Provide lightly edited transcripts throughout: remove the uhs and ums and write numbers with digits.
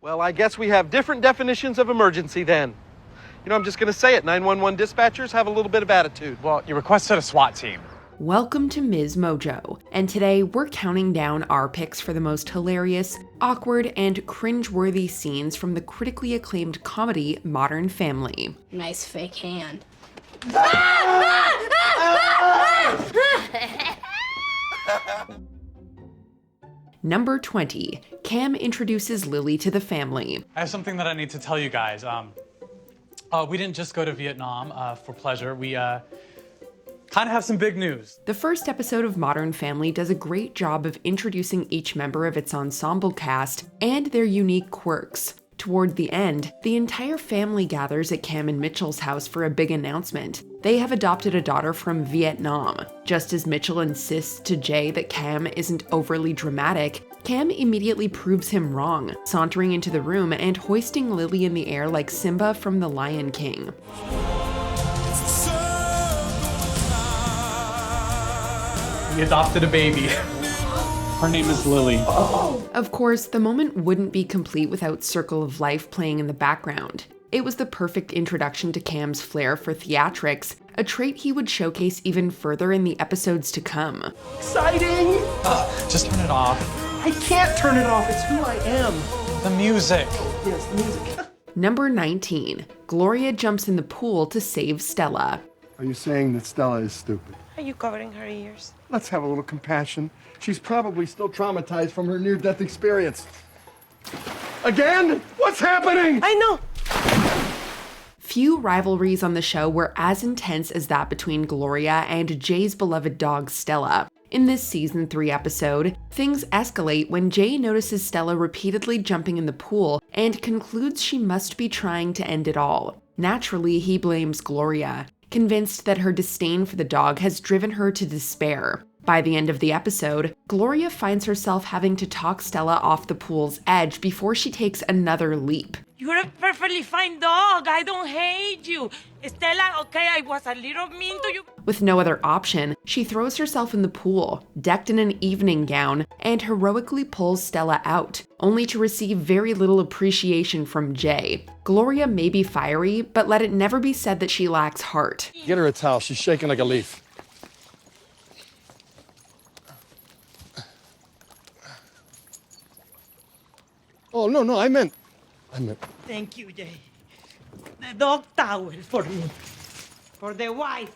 Well, I guess we have different definitions of emergency then. You know, I'm just going to say it. 911 dispatchers have a little bit of attitude. Well, you requested a SWAT team. Welcome to MsMojo, and today we're counting down our picks for the most hilarious, awkward, and cringe-worthy scenes from the critically acclaimed comedy Modern Family. Nice fake hand. Number 20. Cam introduces Lily to the family. I have something that I need to tell you guys. We didn't just go to Vietnam for pleasure. We kind of have some big news. The first episode of Modern Family does a great job of introducing each member of its ensemble cast and their unique quirks. Toward the end, the entire family gathers at Cam and Mitchell's house for a big announcement. They have adopted a daughter from Vietnam. Just as Mitchell insists to Jay that Cam isn't overly dramatic, Cam immediately proves him wrong, sauntering into the room and hoisting Lily in the air like Simba from The Lion King. We adopted a baby. Her name is Lily. Of course, the moment wouldn't be complete without Circle of Life playing in the background. It was the perfect introduction to Cam's flair for theatrics, a trait he would showcase even further in the episodes to come. Exciting! Just turn it off. I can't turn it off. It's who I am. The music. Yes, the music. Number 19. Gloria jumps in the pool to save Stella. Are you saying that Stella is stupid? Are you covering her ears? Let's have a little compassion. She's probably still traumatized from her near-death experience. Again? What's happening? I know. Few rivalries on the show were as intense as that between Gloria and Jay's beloved dog Stella. In this season 3 episode, things escalate when Jay notices Stella repeatedly jumping in the pool and concludes she must be trying to end it all. Naturally, he blames Gloria, convinced that her disdain for the dog has driven her to despair. By the end of the episode, Gloria finds herself having to talk Stella off the pool's edge before she takes another leap. You're a perfectly fine dog. I don't hate you. Stella, okay, I was a little mean to you. With no other option, she throws herself in the pool, decked in an evening gown, and heroically pulls Stella out, only to receive very little appreciation from Jay. Gloria may be fiery, but let it never be said that she lacks heart. Get her a towel. She's shaking like a leaf. Oh, no, I meant... Thank you, Jay. The dog towel for me. For the wife.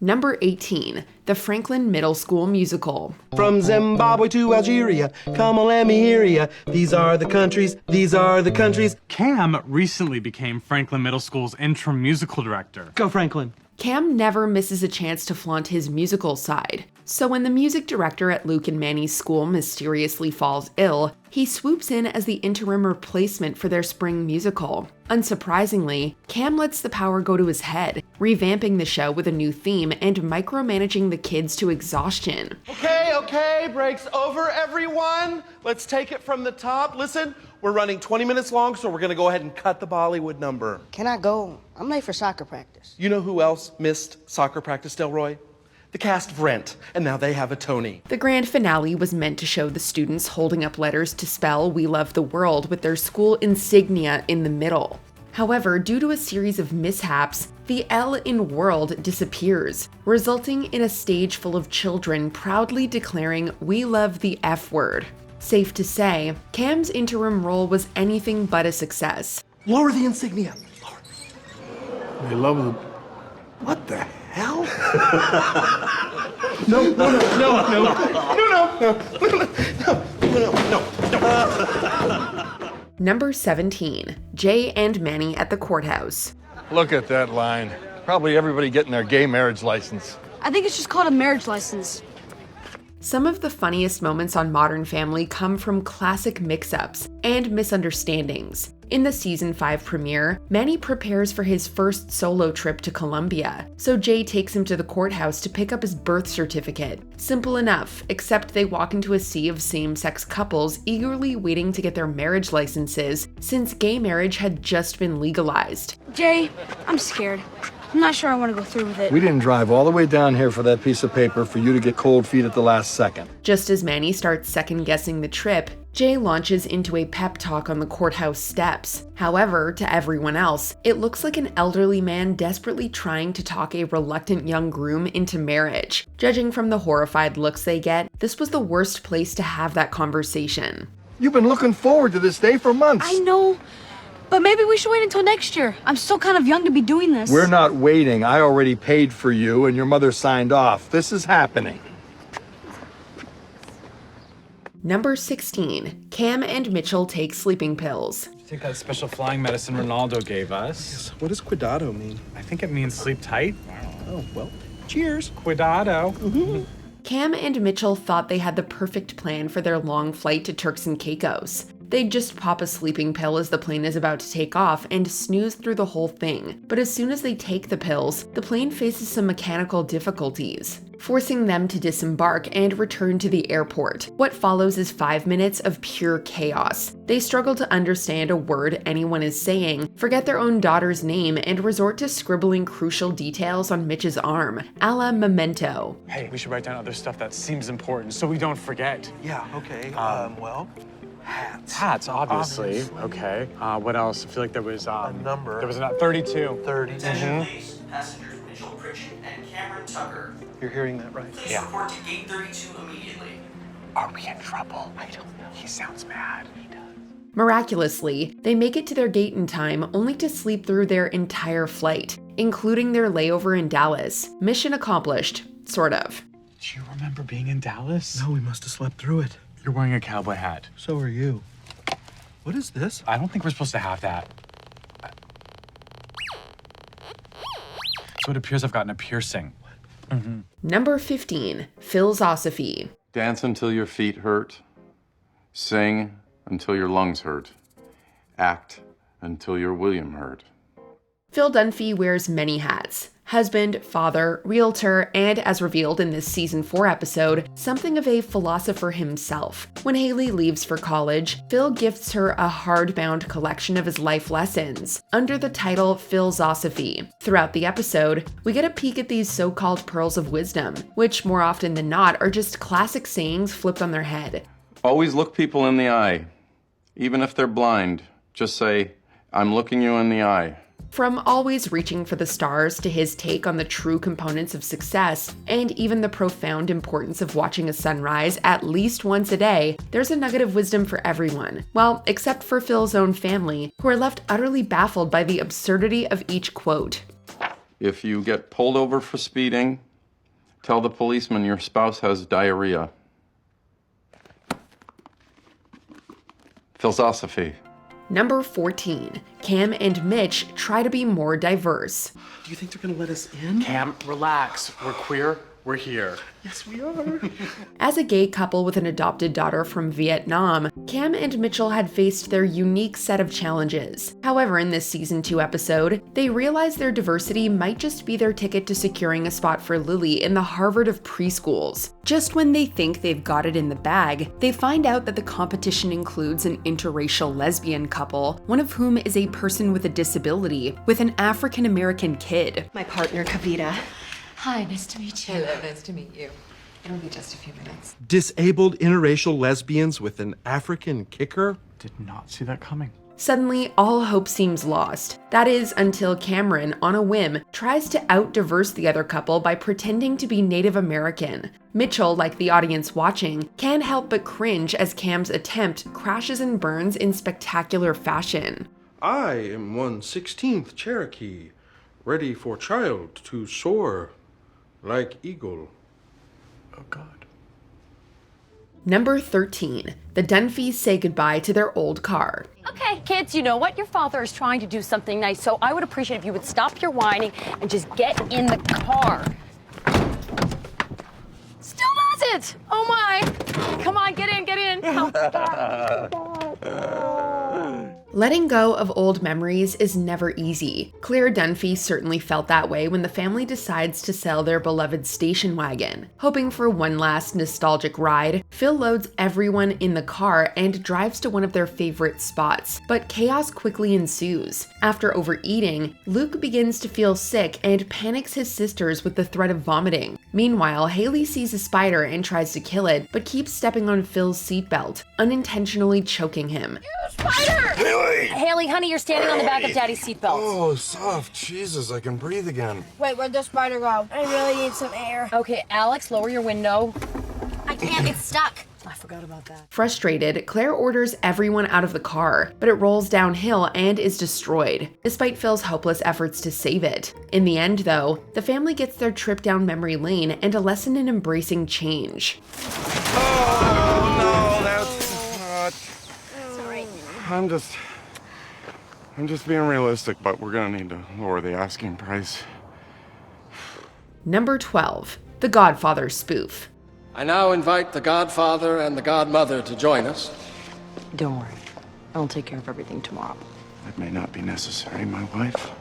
Number 18. The Franklin Middle School Musical. From Zimbabwe to Algeria, come on, let me hear ya. These are the countries, these are the countries. Cam recently became Franklin Middle School's interim musical director. Go, Franklin. Cam never misses a chance to flaunt his musical side. So when the music director at Luke and Manny's school mysteriously falls ill, he swoops in as the interim replacement for their spring musical. Unsurprisingly, Cam lets the power go to his head, revamping the show with a new theme and micromanaging the kids to exhaustion. Okay, break's over, everyone. Let's take it from the top. Listen, we're running 20 minutes long, so we're gonna go ahead and cut the Bollywood number. Can I go? I'm late for soccer practice. You know who else missed soccer practice, Delroy? The cast of Rent, and now they have a Tony. The grand finale was meant to show the students holding up letters to spell "We Love the World" with their school insignia in the middle. However, due to a series of mishaps, the L in world disappears, resulting in a stage full of children proudly declaring "We love the F word." Safe to say, Cam's interim role was anything but a success. Lower the insignia. Lower. They love the... What the hell? No. Number 17. Jay and Manny at the courthouse. Look at that line. Probably everybody getting their gay marriage license. I think it's just called a marriage license. Some of the funniest moments on Modern Family come from classic mix-ups and misunderstandings. In the season 5 premiere, Manny prepares for his first solo trip to Colombia, so Jay takes him to the courthouse to pick up his birth certificate. Simple enough, except they walk into a sea of same-sex couples eagerly waiting to get their marriage licenses since gay marriage had just been legalized. Jay, I'm scared. I'm not sure I want to go through with it. We didn't drive all the way down here for that piece of paper for you to get cold feet at the last second. Just as Manny starts second-guessing the trip, Jay launches into a pep talk on the courthouse steps. However, to everyone else, it looks like an elderly man desperately trying to talk a reluctant young groom into marriage. Judging from the horrified looks they get, this was the worst place to have that conversation. You've been looking forward to this day for months. I know, but maybe we should wait until next year. I'm still kind of young to be doing this. We're not waiting. I already paid for you, and your mother signed off. This is happening. Number 16. Cam and Mitchell take sleeping pills. Take that special flying medicine Ronaldo gave us. What does cuidado mean? I think it means sleep tight. Oh, well, cheers. Cuidado. Cam and Mitchell thought they had the perfect plan for their long flight to Turks and Caicos. They'd just pop a sleeping pill as the plane is about to take off and snooze through the whole thing. But as soon as they take the pills, the plane faces some mechanical difficulties, forcing them to disembark and return to the airport. What follows is 5 minutes of pure chaos. They struggle to understand a word anyone is saying, forget their own daughter's name, and resort to scribbling crucial details on Mitch's arm, a la Memento. Hey, we should write down other stuff that seems important so we don't forget. Yeah, okay. Well, hats. Hats, obviously. Okay. What else? I feel like there was A number. There was a 32. 30. Attention please, passengers Mitchell-Pritchett and Cameron Tucker. You're hearing that right? Please report to gate 32 immediately. Are we in trouble? I don't know. He sounds mad. He does. Miraculously, they make it to their gate in time only to sleep through their entire flight, including their layover in Dallas. Mission accomplished, sort of. Do you remember being in Dallas? No, we must have slept through it. You're wearing a cowboy hat. So are you. What is this? I don't think we're supposed to have that. So it appears I've gotten a piercing. Number 15. Philsosophy. Dance until your feet hurt. Sing until your lungs hurt. Act until your William hurt. Phil Dunphy wears many hats. Husband, father, realtor, and as revealed in this season 4 episode, something of a philosopher himself. When Haley leaves for college, Phil gifts her a hardbound collection of his life lessons, under the title Philsosophy. Throughout the episode, we get a peek at these so-called pearls of wisdom, which more often than not are just classic sayings flipped on their head. Always look people in the eye. Even if they're blind, just say, I'm looking you in the eye. From always reaching for the stars to his take on the true components of success, and even the profound importance of watching a sunrise at least once a day, there's a nugget of wisdom for everyone. Well, except for Phil's own family, who are left utterly baffled by the absurdity of each quote. If you get pulled over for speeding, tell the policeman your spouse has diarrhea. Philsosophy. Number 14. Cam and Mitch try to be more diverse. Do you think they're gonna let us in? Cam, relax. We're queer. We're here. Yes, we are. As a gay couple with an adopted daughter from Vietnam, Cam and Mitchell had faced their unique set of challenges. However, in this season 2 episode, they realize their diversity might just be their ticket to securing a spot for Lily in the Harvard of preschools. Just when they think they've got it in the bag, they find out that the competition includes an interracial lesbian couple, one of whom is a person with a disability, with an African-American kid. My partner, Kavita. Hi, nice to meet you. Hello, nice to meet you. It'll be just a few minutes. Disabled interracial lesbians with an African kicker? Did not see that coming. Suddenly, all hope seems lost. That is, until Cameron, on a whim, tries to out-diverse the other couple by pretending to be Native American. Mitchell, like the audience watching, can't help but cringe as Cam's attempt crashes and burns in spectacular fashion. I am 1/16th Cherokee, ready for child to soar like eagle. Oh, God. Number 13. The Dunphys say goodbye to their old car. Okay, kids, you know what? Your father is trying to do something nice, so I would appreciate if you would stop your whining and just get in the car. Still does it! Oh my! Come on, get in, get in! Oh, God. Letting go of old memories is never easy. Claire Dunphy certainly felt that way when the family decides to sell their beloved station wagon. Hoping for one last nostalgic ride, Phil loads everyone in the car and drives to one of their favorite spots, but chaos quickly ensues. After overeating, Luke begins to feel sick and panics his sisters with the threat of vomiting. Meanwhile, Haley sees a spider and tries to kill it, but keeps stepping on Phil's seatbelt, unintentionally choking him. Spider! Haley, honey, you're standing on the back of Daddy's seatbelt. Oh, soft. Jesus, I can breathe again. Wait, where'd the spider go? I really need some air. Okay, Alex, lower your window. I can't, it's stuck. I forgot about that. Frustrated, Claire orders everyone out of the car, but it rolls downhill and is destroyed, despite Phil's hopeless efforts to save it. In the end, though, the family gets their trip down memory lane and a lesson in embracing change. Oh, no, that's not... It's all right. I'm just being realistic, but we're gonna need to lower the asking price. Number 12. The Godfather spoof. I now invite the Godfather and the Godmother to join us. Don't worry. I'll take care of everything tomorrow. That may not be necessary, my wife.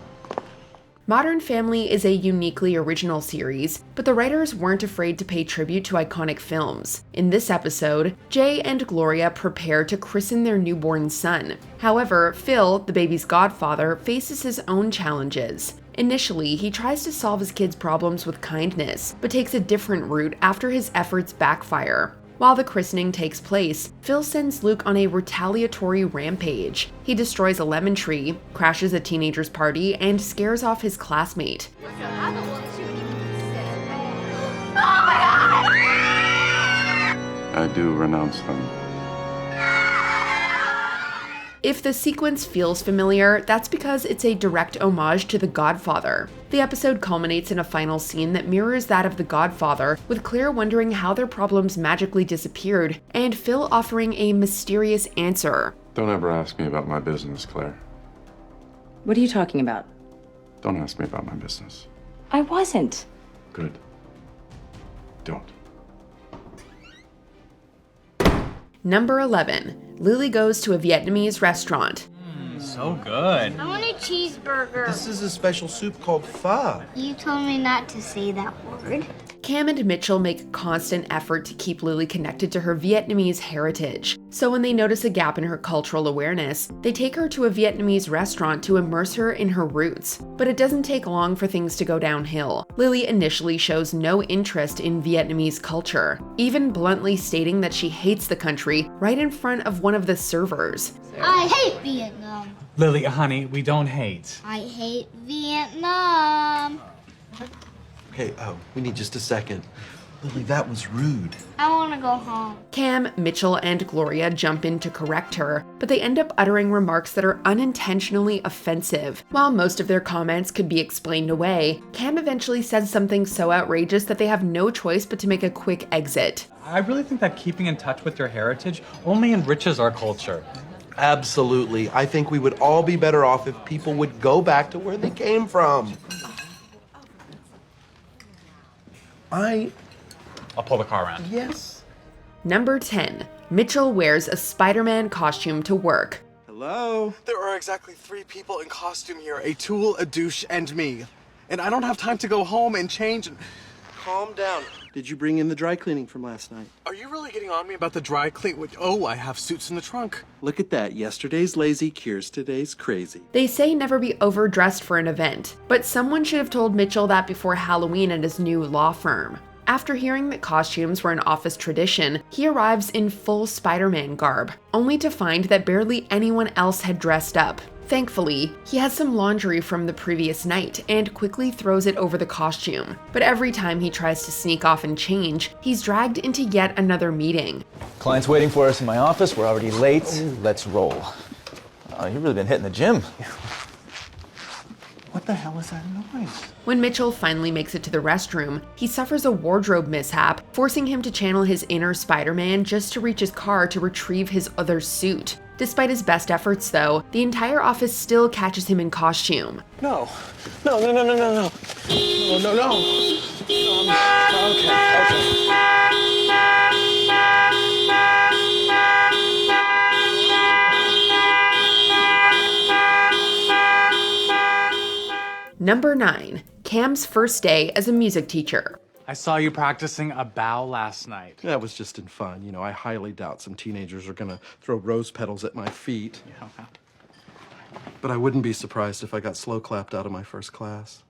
Modern Family is a uniquely original series, but the writers weren't afraid to pay tribute to iconic films. In this episode, Jay and Gloria prepare to christen their newborn son. However, Phil, the baby's godfather, faces his own challenges. Initially, he tries to solve his kid's problems with kindness, but takes a different route after his efforts backfire. While the christening takes place, Phil sends Luke on a retaliatory rampage. He destroys a lemon tree, crashes a teenager's party, and scares off his classmate. I do renounce them. If the sequence feels familiar, that's because it's a direct homage to The Godfather. The episode culminates in a final scene that mirrors that of The Godfather, with Claire wondering how their problems magically disappeared, and Phil offering a mysterious answer. Don't ever ask me about my business, Claire. What are you talking about? Don't ask me about my business. I wasn't. Good. Don't. Number 11. Lily goes to a Vietnamese restaurant. So good. I want a cheeseburger. This is a special soup called pho. You told me not to say that word. Cam and Mitchell make a constant effort to keep Lily connected to her Vietnamese heritage. So when they notice a gap in her cultural awareness, they take her to a Vietnamese restaurant to immerse her in her roots. But it doesn't take long for things to go downhill. Lily initially shows no interest in Vietnamese culture, even bluntly stating that she hates the country right in front of one of the servers. I hate Vietnam. Lily, honey, we don't hate. I hate Vietnam. Okay, we need just a second. Lily, that was rude. I want to go home. Cam, Mitchell, and Gloria jump in to correct her, but they end up uttering remarks that are unintentionally offensive. While most of their comments could be explained away, Cam eventually says something so outrageous that they have no choice but to make a quick exit. I really think that keeping in touch with your heritage only enriches our culture. Absolutely. I think we would all be better off if people would go back to where they came from. I'll pull the car around. Yes. Number 10. Mitchell wears a Spider-Man costume to work. Hello? There are exactly 3 people in costume here, a tool, a douche, and me. And I don't have time to go home and change and... Calm down. Did you bring in the dry cleaning from last night? Are you really getting on me about the dry clean? Oh, I have suits in the trunk. Look at that. Yesterday's lazy cures today's crazy. They say never be overdressed for an event, but someone should have told Mitchell that before Halloween at his new law firm. After hearing that costumes were an office tradition, he arrives in full Spider-Man garb, only to find that barely anyone else had dressed up. Thankfully, he has some laundry from the previous night and quickly throws it over the costume. But every time he tries to sneak off and change, he's dragged into yet another meeting. Client's waiting for us in my office. We're already late. Let's roll. Oh, you've really been hitting the gym. What the hell is that noise? When Mitchell finally makes it to the restroom, he suffers a wardrobe mishap, forcing him to channel his inner Spider-Man just to reach his car to retrieve his other suit. Despite his best efforts, though, the entire office still catches him in costume. No. No. No. Okay. Number 9. Cam's first day as a music teacher. I saw you practicing a bow last night. That was just in fun. You know, I highly doubt some teenagers are gonna throw rose petals at my feet. Yeah. But I wouldn't be surprised if I got slow clapped out of my first class.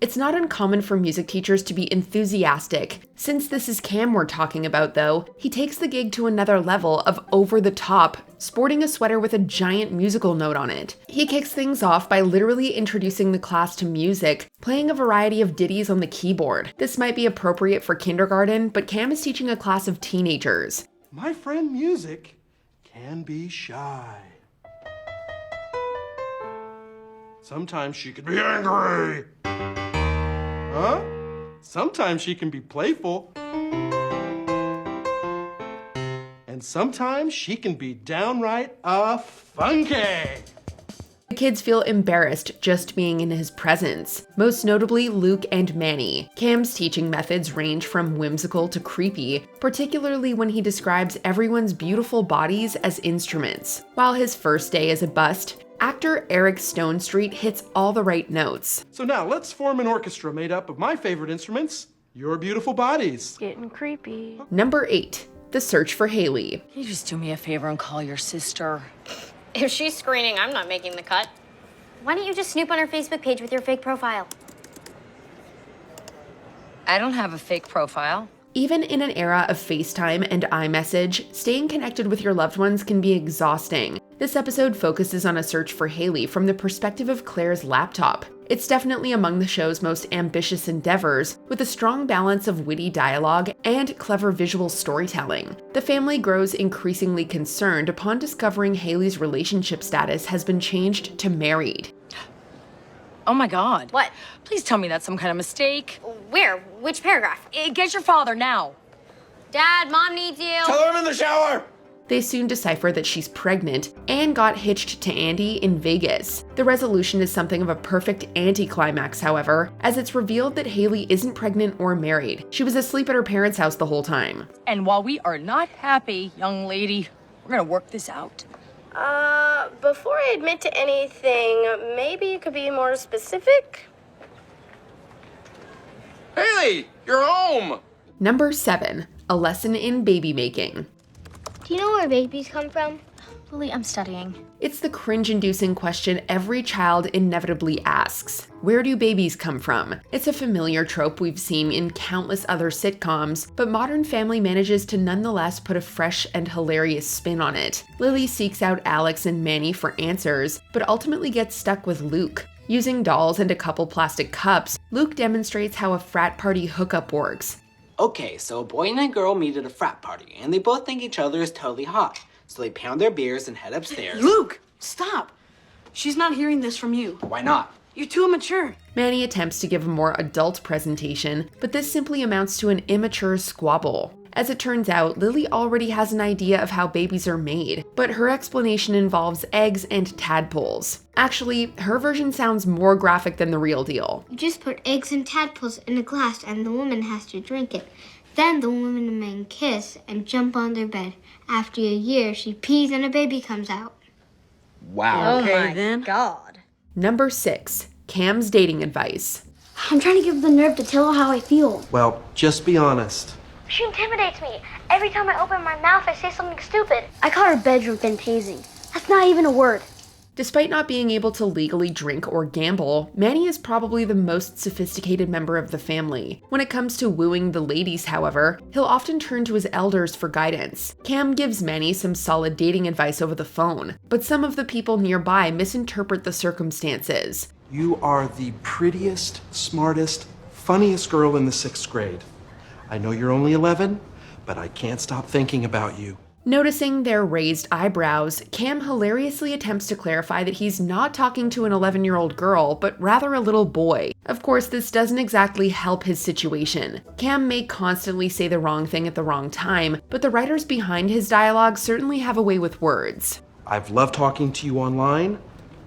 It's not uncommon for music teachers to be enthusiastic. Since this is Cam we're talking about, though, he takes the gig to another level of over the top, sporting a sweater with a giant musical note on it. He kicks things off by literally introducing the class to music, playing a variety of ditties on the keyboard. This might be appropriate for kindergarten, but Cam is teaching a class of teenagers. My friend Music can be shy. Sometimes she can be angry. Huh? Sometimes she can be playful. And sometimes she can be downright funky. The kids feel embarrassed just being in his presence, most notably Luke and Manny. Cam's teaching methods range from whimsical to creepy, particularly when he describes everyone's beautiful bodies as instruments. While his first day as a bust, actor Eric Stonestreet hits all the right notes. So now let's form an orchestra made up of my favorite instruments, your beautiful bodies. Getting creepy. Number 8. The search for Haley. Can you just do me a favor and call your sister? If she's screening, I'm not making the cut. Why don't you just snoop on her Facebook page with your fake profile? I don't have a fake profile. Even in an era of FaceTime and iMessage, staying connected with your loved ones can be exhausting. This episode focuses on a search for Haley from the perspective of Claire's laptop. It's definitely among the show's most ambitious endeavors, with a strong balance of witty dialogue and clever visual storytelling. The family grows increasingly concerned upon discovering Haley's relationship status has been changed to married. Oh my God. What? Please tell me that's some kind of mistake. Where? Which paragraph? Get your father now. Dad, Mom needs you. Tell her I'm in the shower! They soon decipher that she's pregnant and got hitched to Andy in Vegas. The resolution is something of a perfect anticlimax, however, as it's revealed that Haley isn't pregnant or married. She was asleep at her parents' house the whole time. And while we are not happy, young lady, we're gonna work this out. Before I admit to anything, maybe you could be more specific? Haley, you're home! Number 7. A lesson in baby making. Do you know where babies come from? Lily, I'm studying. It's the cringe-inducing question every child inevitably asks. Where do babies come from? It's a familiar trope we've seen in countless other sitcoms, but Modern Family manages to nonetheless put a fresh and hilarious spin on it. Lily seeks out Alex and Manny for answers, but ultimately gets stuck with Luke. Using dolls and a couple plastic cups, Luke demonstrates how a frat party hookup works. Okay, so a boy and a girl meet at a frat party, and they both think each other is totally hot. So they pound their beers and head upstairs. Luke, stop. She's not hearing this from you. Why not? You're too immature. Manny attempts to give a more adult presentation, but this simply amounts to an immature squabble. As it turns out, Lily already has an idea of how babies are made, but her explanation involves eggs and tadpoles. Actually, her version sounds more graphic than the real deal. You just put eggs and tadpoles in a glass and the woman has to drink it. Then the woman and man kiss and jump on their bed. After a year, she pees and a baby comes out. Wow. Okay, then. God. Number 6. Cam's dating advice. I'm trying to give her the nerve to tell her how I feel. Well, just be honest. She intimidates me. Every time I open my mouth, I say something stupid. I call her bedroom fantasing. That's not even a word. Despite not being able to legally drink or gamble, Manny is probably the most sophisticated member of the family. When it comes to wooing the ladies, however, he'll often turn to his elders for guidance. Cam gives Manny some solid dating advice over the phone, but some of the people nearby misinterpret the circumstances. You are the prettiest, smartest, funniest girl in the 6th grade. I know you're only 11, but I can't stop thinking about you. Noticing their raised eyebrows, Cam hilariously attempts to clarify that he's not talking to an 11-year-old girl, but rather a little boy. Of course, this doesn't exactly help his situation. Cam may constantly say the wrong thing at the wrong time, but the writers behind his dialogue certainly have a way with words. I've loved talking to you online.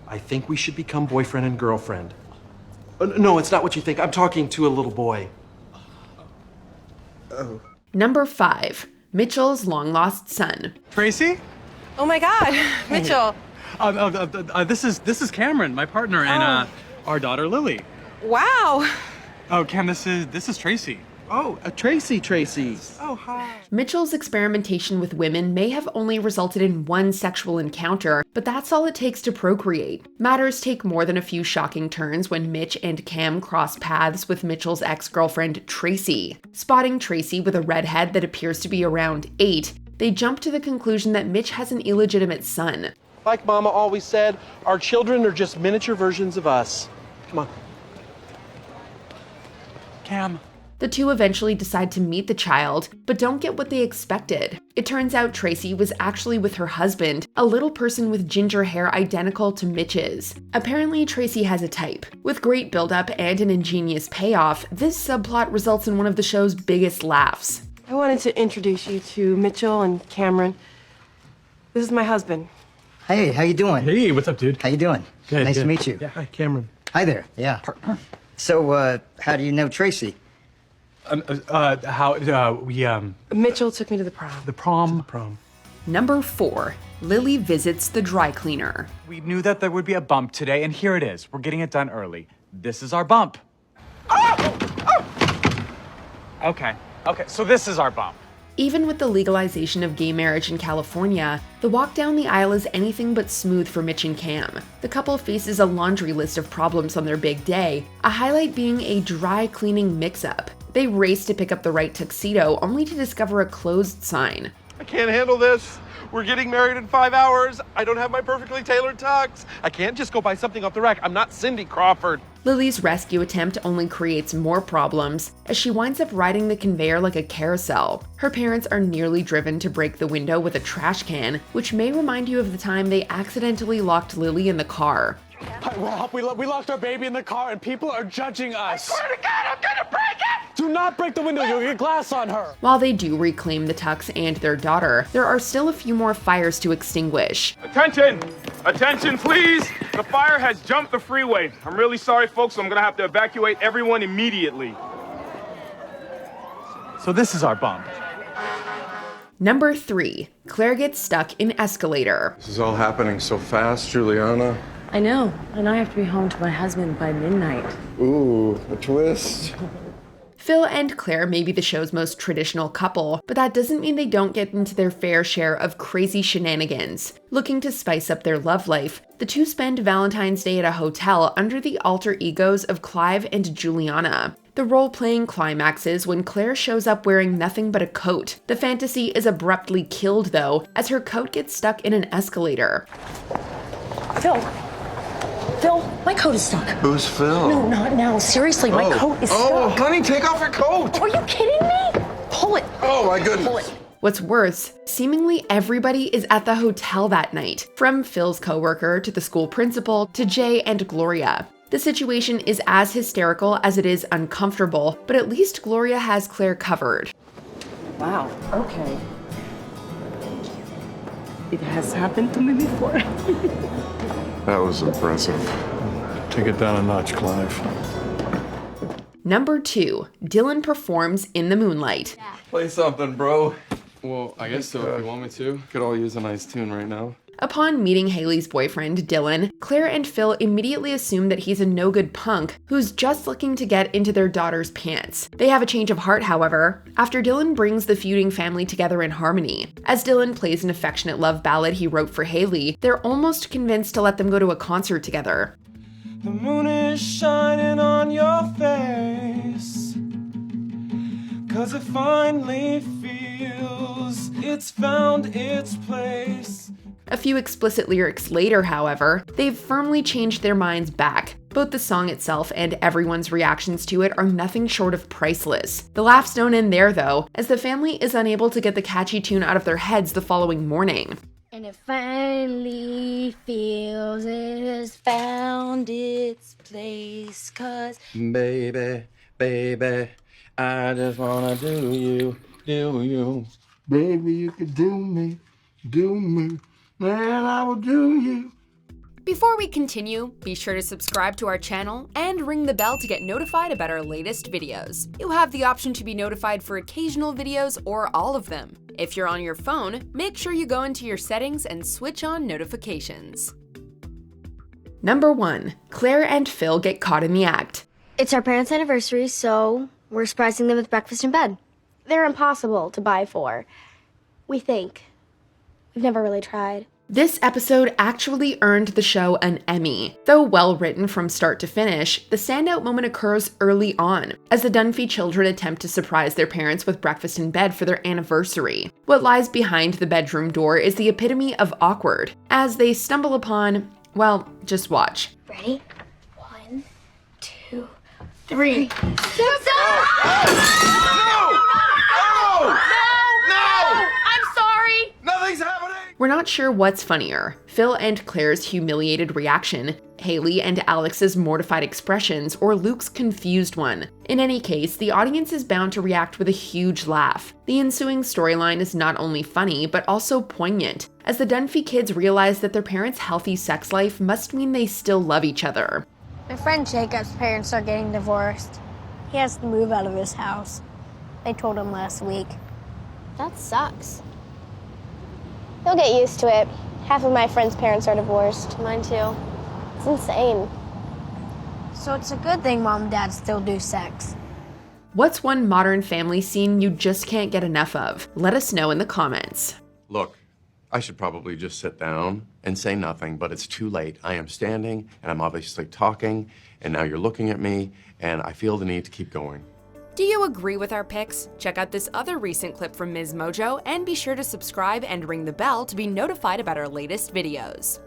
I think we should become boyfriend and girlfriend. No, it's not what you think. I'm talking to a little boy. Oh. Number 5. Mitchell's long-lost son. Tracy? Oh my God, Mitchell. This is Cameron, my partner, and our daughter Lily. Wow. Oh, Cam, this is Tracy. Oh, Tracy. Oh, hi. Mitchell's experimentation with women may have only resulted in one sexual encounter, but that's all it takes to procreate. Matters take more than a few shocking turns when Mitch and Cam cross paths with Mitchell's ex-girlfriend, Tracy. Spotting Tracy with a redhead that appears to be around 8, they jump to the conclusion that Mitch has an illegitimate son. Like Mama always said, our children are just miniature versions of us. Come on. Cam. The two eventually decide to meet the child, but don't get what they expected. It turns out Tracy was actually with her husband, a little person with ginger hair identical to Mitch's. Apparently, Tracy has a type. With great buildup and an ingenious payoff, this subplot results in one of the show's biggest laughs. I wanted to introduce you to Mitchell and Cameron. This is my husband. Hey, how you doing? Hey, what's up, dude? How you doing? Good, Nice good. to meet you. Yeah, hi, Cameron. Hi there. Yeah. So, how do you know Tracy? Mitchell took me to the prom. The prom. Number 4. Lily visits the dry cleaner. We knew that there would be a bump today, and here it is. We're getting it done early. This is our bump. Okay, so this is our bump. Even with the legalization of gay marriage in California, the walk down the aisle is anything but smooth for Mitch and Cam. The couple faces a laundry list of problems on their big day, a highlight being a dry cleaning mix-up. They race to pick up the right tuxedo, only to discover a closed sign. I can't handle this. We're getting married in 5 hours. I don't have my perfectly tailored tux. I can't just go buy something off the rack. I'm not Cindy Crawford. Lily's rescue attempt only creates more problems, as she winds up riding the conveyor like a carousel. Her parents are nearly driven to break the window with a trash can, which may remind you of the time they accidentally locked Lily in the car. We locked our baby in the car, and people are judging us. I swear to God, I'm gonna break it! Do not break the window. You'll get glass on her. While they do reclaim the tux and their daughter, there are still a few more fires to extinguish. Attention, please. The fire has jumped the freeway. I'm really sorry, folks. I'm gonna have to evacuate everyone immediately. So this is our bump. Number 3. Claire gets stuck in escalator. This is all happening so fast, Juliana. I know, and I have to be home to my husband by midnight. Ooh, a twist. Phil and Claire may be the show's most traditional couple, but that doesn't mean they don't get into their fair share of crazy shenanigans. Looking to spice up their love life, the two spend Valentine's Day at a hotel under the alter egos of Clive and Juliana. The role-playing climaxes when Claire shows up wearing nothing but a coat. The fantasy is abruptly killed, though, as her coat gets stuck in an escalator. Phil, my coat is stuck. Who's Phil? No, not now. Seriously, my coat is stuck. Oh, honey, take off your coat. Are you kidding me? Pull it. Oh, my goodness. Pull it. What's worse, seemingly everybody is at the hotel that night, from Phil's coworker to the school principal to Jay and Gloria. The situation is as hysterical as it is uncomfortable, but at least Gloria has Claire covered. Wow, okay. It has happened to me before. That was impressive. Take it down a notch, Clive. Number 2. Dylan performs in the moonlight. Play something, bro. Well, I guess so if you want me to. Could all use a nice tune right now. Upon meeting Haley's boyfriend, Dylan, Claire and Phil immediately assume that he's a no-good punk who's just looking to get into their daughter's pants. They have a change of heart, however, after Dylan brings the feuding family together in harmony. As Dylan plays an affectionate love ballad he wrote for Haley, they're almost convinced to let them go to a concert together. The moon is shining on your face, 'cause it finally feels it's found its place. A few explicit lyrics later, however, they've firmly changed their minds back. Both the song itself and everyone's reactions to it are nothing short of priceless. The laughs don't end there, though, as the family is unable to get the catchy tune out of their heads the following morning. And it finally feels it has found its place, 'cause Baby, I just wanna do you. Baby, you could do me, and I will do you. Before we continue, be sure to subscribe to our channel and ring the bell to get notified about our latest videos. You'll have the option to be notified for occasional videos or all of them. If you're on your phone, make sure you go into your settings and switch on notifications. Number 1. Claire and Phil get caught in the act. It's our parents' anniversary, so we're surprising them with breakfast in bed. They're impossible to buy for. We think. We've never really tried. This episode actually earned the show an Emmy. Though well written from start to finish, the standout moment occurs early on, as the Dunphy children attempt to surprise their parents with breakfast in bed for their anniversary. What lies behind the bedroom door is the epitome of awkward, as they stumble upon, well, just watch. Ready? 1, 2, 3. We're not sure what's funnier, Phil and Claire's humiliated reaction, Haley and Alex's mortified expressions, or Luke's confused one. In any case, the audience is bound to react with a huge laugh. The ensuing storyline is not only funny, but also poignant, as the Dunphy kids realize that their parents' healthy sex life must mean they still love each other. My friend Jacob's parents are getting divorced. He has to move out of his house. They told him last week. That sucks. He'll get used to it. Half of my friend's parents are divorced. Mine too. It's insane. So it's a good thing Mom and Dad still do sex. What's one Modern Family scene you just can't get enough of? Let us know in the comments. Look, I should probably just sit down and say nothing, but it's too late. I am standing, and I'm obviously talking, and now you're looking at me, and I feel the need to keep going. Do you agree with our picks? Check out this other recent clip from MsMojo and be sure to subscribe and ring the bell to be notified about our latest videos.